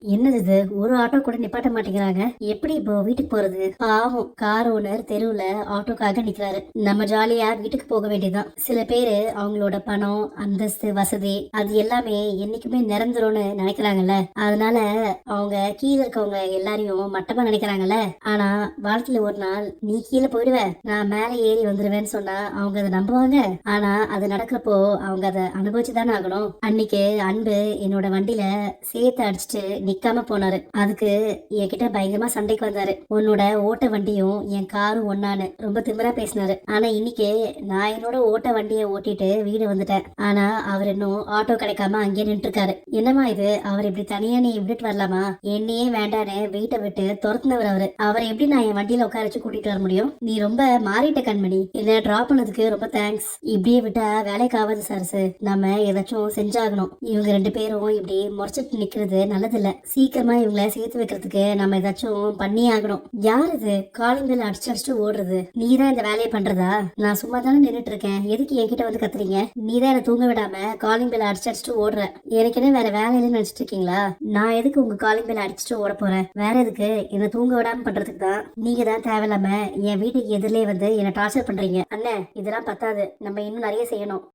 என்னது இது? ஒரு ஆட்டோ கூட நிப்பாட்ட மாட்டேங்கிறாங்க. எப்படி இப்போ வீட்டுக்கு போறது? பாவம் கார் ஓனர் தெருவுல ஆட்டோக்காக நிக்கிறாரு. நம்ம ஜாலியா வீட்டுக்கு போக வேண்டியதுதான். சில பேரு அவங்களோட பணம், அந்தஸ்து, வசதி அது எல்லாமே என்னைக்குமே நிரந்தரம்னு நினைக்கிறாங்கல்ல. அதனால அவங்க கீழ இருக்கவங்க எல்லாரையும் மட்டமா நினைக்கிறாங்கல்ல. ஆனா வாழ்க்கையில ஒரு நாள் நீ கீழே போயிடுவ, நான் மேல ஏறி வந்துருவேன்னு சொன்னா அவங்க அதை நம்புவாங்க. ஆனா அது நடக்கிறப்போ அவங்க அதை அனுபவிச்சுதானே ஆகணும். அன்னைக்கு அன்பு என்னோட வண்டியில சேர்த்து அடிச்சுட்டு நிக்காம போனாரு. அதுக்கு என்கிட்ட பயங்கரமா சண்டைக்கு வந்தாரு. உன்னோட ஓட்ட வண்டியும் என் காரும் ஒன்னான்னு ரொம்ப திமிரா பேசினாரு. ஆனா இன்னைக்கு நான் என்னோட ஓட்ட வண்டியை ஓட்டிட்டு வீடு வந்துட்டேன். ஆனா அவர் இன்னும் ஆட்டோ கிடைக்காம அங்கே நின்று இருக்காரு. என்னமா இது? அவர் இப்படி தனியா நீ விட்டுட்டு வரலாமா? என்னையே வேண்டான்னு வீட்டை விட்டு துரத்துனவர் அவரு. அவரை எப்படி நான் என் வண்டியில உட்கார வச்சு கூட்டிட்டு வர முடியும்? நீ ரொம்ப மாறிட்ட கண்மணி. என்ன டிராப் பண்ணதுக்கு ரொம்ப தேங்க்ஸ். இப்படியே விட்டா வேலைக்கு ஆகாது சரசு. நம்ம ஏதாச்சும் செஞ்சாகணும். இவங்க ரெண்டு பேரும் இப்படி முறைச்சிட்டு நிக்கிறது நல்லதில்ல. சீக்கிரமா இவங்கள சேர்த்து வைக்கிறதுக்கு நம்ம ஏதாச்சும் பண்ணி ஆகணும். யார் இது காலிங் பெல் அடிச்சு ஓடுறது? நீதான் இந்த வேலையை பண்றதா? நான் சும்மா தானே நின்றுட்டு இருக்கேன். எதுக்கு என்கிட்ட வந்து கத்துறீங்க? நீதான் என்ன தூங்க விடாம காலிங் பெல் அடிச்சு ஓடுற. எனக்கு என்ன வேற வேலை இல்லைன்னு நினைச்சிட்டு இருக்கீங்களா? நான் எதுக்கு உங்க காலிங் பெல் அடிச்சுட்டு ஓட போறேன்? வேற எதுக்கு? என்ன தூங்க விடாம பண்றதுக்கு தான். நீங்க தான் தேவையில்லாம என் வீட்டுக்கு எதிரிலே வந்து என்ன டார்ச்சர் பண்றீங்க. அண்ணே இதெல்லாம் பத்தாது, நம்ம இன்னும் நிறைய செய்யணும்.